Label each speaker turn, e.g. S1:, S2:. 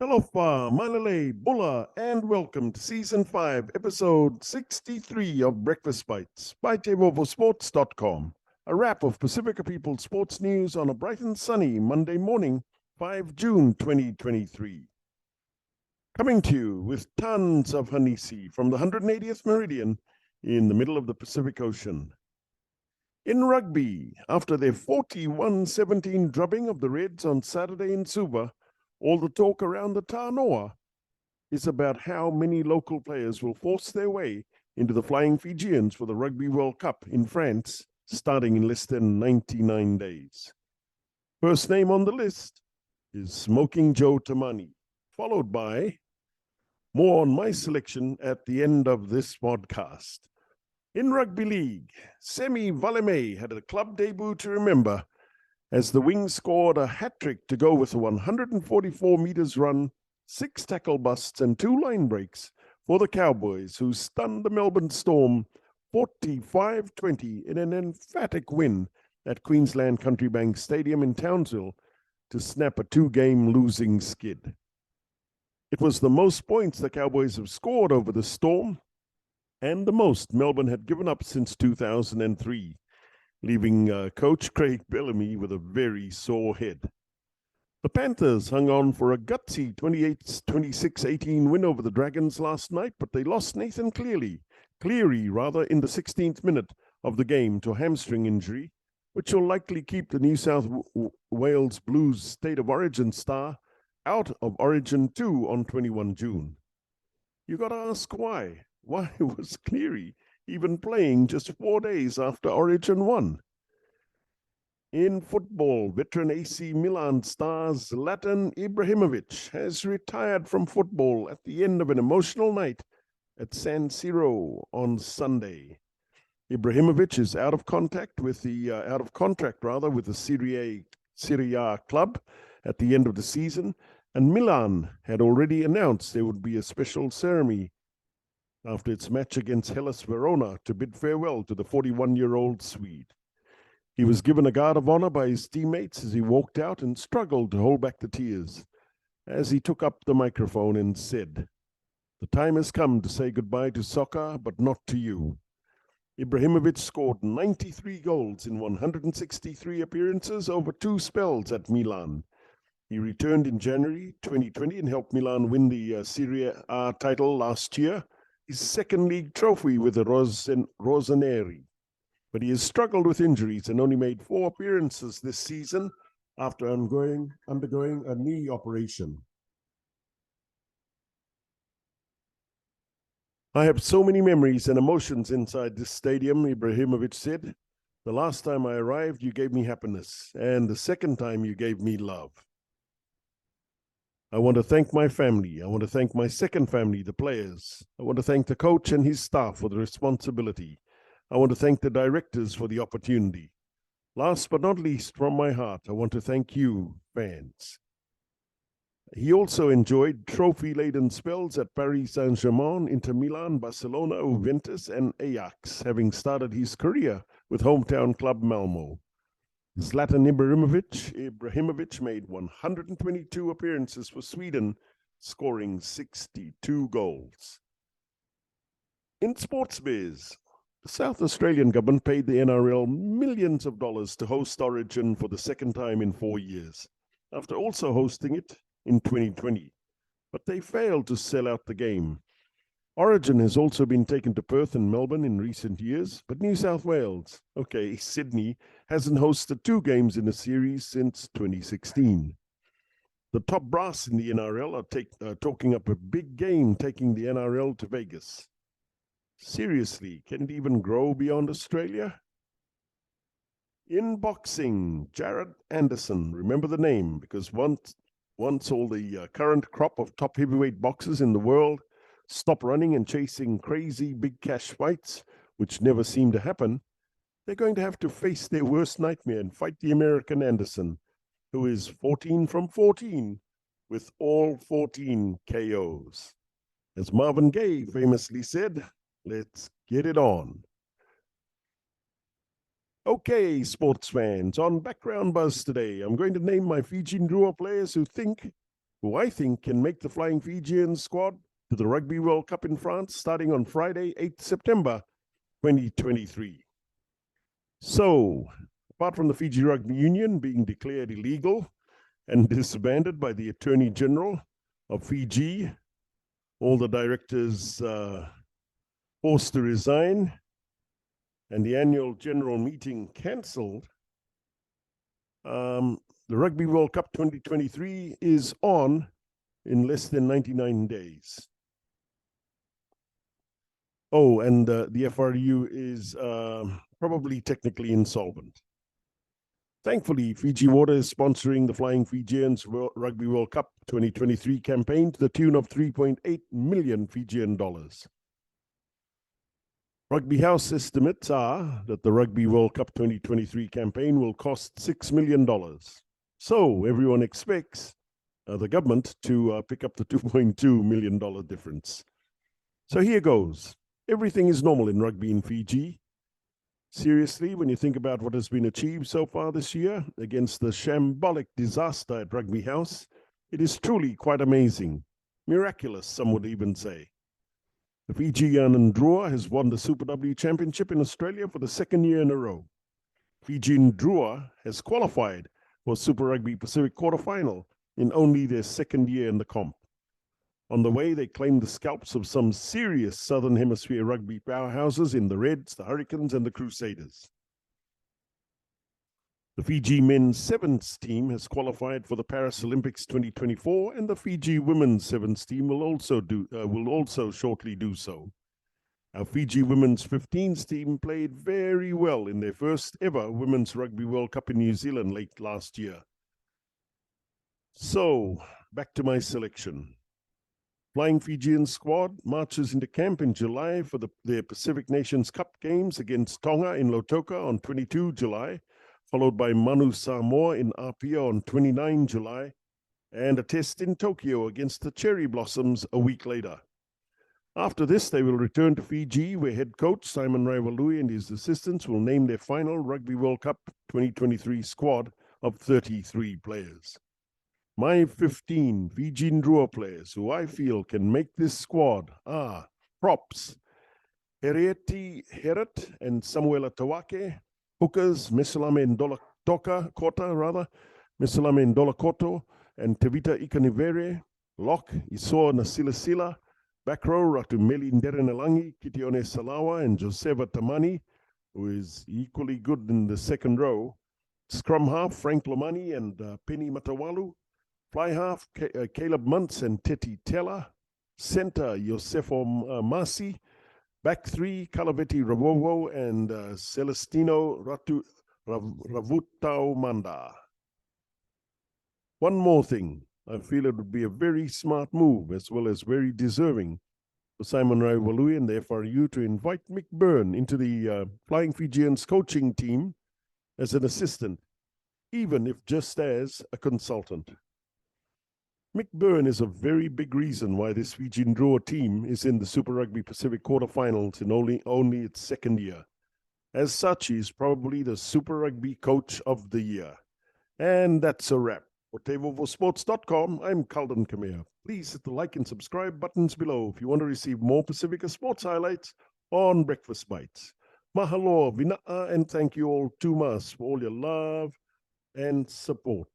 S1: Talofa, Malele, Bula and Welcome to Season 5, Episode 63 of Breakfast Bites by TEIVOVOsports.com. A wrap of Pasifika People sports news on a bright and sunny Monday morning, 5 June 2023. Coming to you with tons of hanisi from the 180th meridian in the middle of the Pacific Ocean. In rugby, after their 41-17 drubbing of the Reds on Saturday in Suva, all the talk around the tanoa is about how many local players will force their way into the Flying Fijians for the Rugby World Cup in France, starting in less than 99 days. First name on the list is Smokin Jo Tamani, followed by more on my selection at the end of this podcast. In rugby league, Valemei had a club debut to remember as the Wings scored a hat-trick to go with a 144 meters run, 6 tackle busts and 2 line breaks for the Cowboys, who stunned the Melbourne Storm 45-20 in an emphatic win at Queensland Country Bank Stadium in Townsville to snap a 2-game losing skid. It was the most points the Cowboys have scored over the Storm and the most Melbourne had given up since 2003. Leaving coach Craig Valemei with a very sore head. The Panthers hung on for a gutsy 26-18 win over the Dragons last night, but they lost Nathan Cleary in the 16th minute of the game to a hamstring injury, which will likely keep the New South Wales Blues State of Origin star out of Origin 2 on 21 June. You got to ask why. Why was Cleary even playing just 4 days after Origin 1? In football, veteran AC Milan star Zlatan Ibrahimovic has retired from football at the end of an emotional night at San Siro on Sunday. Ibrahimovic is out of contract with the Serie A club at the end of the season, and Milan had already announced there would be a special ceremony after its match against Hellas Verona to bid farewell to the 41-year-old Swede. He was given a guard of honor by his teammates as he walked out and struggled to hold back the tears as he took up the microphone and said, "The time has come to say goodbye to soccer, but not to you." Ibrahimovic scored 93 goals in 163 appearances over 2 spells at Milan. He returned in January 2020 and helped Milan win the Serie A title last year, his second league trophy with the Rossoneri. But he has struggled with injuries and only made 4 appearances this season after undergoing a knee operation. "I have so many memories and emotions inside this stadium," Ibrahimovic said. "The last time I arrived, you gave me happiness, and the second time you gave me love. I want to thank my family. I want to thank my second family, the players. I want to thank the coach and his staff for the responsibility. I want to thank the directors for the opportunity. Last but not least, from my heart, I want to thank you, fans." He also enjoyed trophy-laden spells at Paris Saint-Germain, Inter Milan, Barcelona, Juventus, and Ajax, having started his career with hometown club Malmo. Zlatan Ibrahimovic made 122 appearances for Sweden, scoring 62 goals. In sports biz, the South Australian government paid the NRL millions of dollars to host Origin for the second time in 4 years, after also hosting it in 2020. But they failed to sell out the game. Origin has also been taken to Perth and Melbourne in recent years, but New South Wales, Sydney, hasn't hosted 2 games in a series since 2016. The top brass in the NRL are talking up a big game taking the NRL to Vegas. Seriously, can it even grow beyond Australia? In boxing, Jared Anderson, remember the name, because once all the current crop of top heavyweight boxers in the world stop running and chasing crazy big cash fights, which never seem to happen, they're going to have to face their worst nightmare and fight the American Anderson, who is 14 from 14 with all 14 KOs. As Marvin Gaye famously said, let's get it on. Okay, sports fans, on Background Buzz today, I'm going to name my Fijian Drua players who think who I think can make the Flying Fijians squad to the Rugby World Cup in France starting on Friday, 8th September 2023. So, apart from the Fiji Rugby Union being declared illegal and disbanded by the Attorney General of Fiji, all the directors forced to resign, and the annual general meeting cancelled, the Rugby World Cup 2023 is on in less than 99 days. Oh, and the FRU is probably technically insolvent. Thankfully, Fiji Water is sponsoring the Flying Fijians Rugby World Cup 2023 campaign to the tune of 3.8 million Fijian dollars. Rugby House estimates are that the Rugby World Cup 2023 campaign will cost $6 million. So everyone expects the government to pick up the $2.2 million difference. So here goes. Everything is normal in rugby in Fiji. Seriously, when you think about what has been achieved so far this year against the shambolic disaster at Rugby House, it is truly quite amazing. Miraculous, some would even say. The Fijian Drua has won the Super W Championship in Australia for the second year in a row. Fijian Drua has qualified for Super Rugby Pacific quarterfinal in only their second year in the comp. On the way, they claimed the scalps of some serious Southern Hemisphere rugby powerhouses in the Reds, the Hurricanes, and the Crusaders. The Fiji men's sevens team has qualified for the Paris Olympics 2024, and the Fiji women's sevens team will also shortly do so. Our Fiji women's 15s team played very well in their first ever Women's Rugby World Cup in New Zealand late last year. So, back to my selection. Flying Fijian squad marches into camp in July for their Pacific Nations Cup games against Tonga in Lautoka on 22 July, followed by Manu Samoa in Apia on 29 July, and a test in Tokyo against the Cherry Blossoms a week later. After this, they will return to Fiji, where head coach Simon Raivalui and his assistants will name their final Rugby World Cup 2023 squad of 33 players. My 15 Fijian Drua players who I feel can make this squad are props: Herieti Heret and Samuela Tawake, hookers Mesalame Ndola Kota, Mesalame Ndola Koto and Tevita Ikanivere, lock Isoa Nasilasila, back row Ratumeli Nderenelangi, Kitione Salawa and Josefa Tamani, who is equally good in the second row, scrum half Frank Lomani and Penny Matawalu, fly half Caleb Muntz and Teti Tela, center Josefo Masi, back three Kalaveti Ravovo and Celestino Ravutau Manda. One more thing, I feel it would be a very smart move as well as very deserving for Simon Raivalui and the FRU to invite Mick Byrne into the Flying Fijians coaching team as an assistant, even if just as a consultant. Mick Byrne is a very big reason why this Fijian Drua team is in the Super Rugby Pacific quarterfinals in only its second year. As such, he is probably the Super Rugby Coach of the Year. And that's a wrap. For TEIVOVOsports.com, I'm Calden Kamea. Please hit the like and subscribe buttons below if you want to receive more Pacifica sports highlights on Breakfast Bites. Mahalo, vina'a, and thank you all too much for all your love and support.